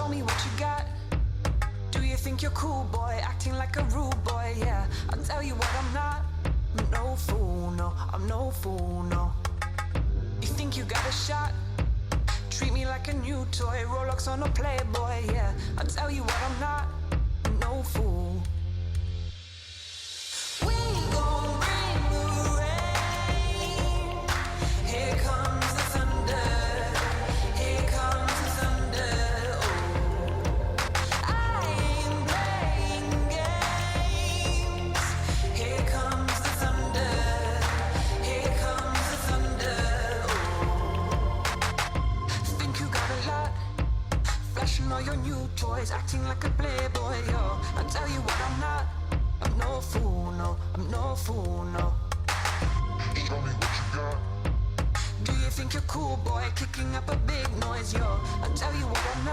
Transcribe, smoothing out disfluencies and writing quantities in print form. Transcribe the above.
Show me what you got. Do you think you're cool, boy? Acting like a rude boy, yeah. I'll tell you what I'm not. I'm no fool, no. I'm no fool, no. You think you got a shot? Treat me like a new toy. Rolex on a Playboy, yeah. I'll tell you what I'm not. I'm no fool. We gon' bring the rain. Here comes the thunder. Here comes the thunder. Oh, I ain't playing games. Here comes the thunder. Here comes the thunder. Oh, think you got a lot, flashing all your new toys, acting like a playboy, yo. I'll tell you what I'm not. I'm no fool, no. I'm no fool, no. Show me what you got. Do you think you're cool, boy? Kicking up a big noise, yo. I'll tell you what I'm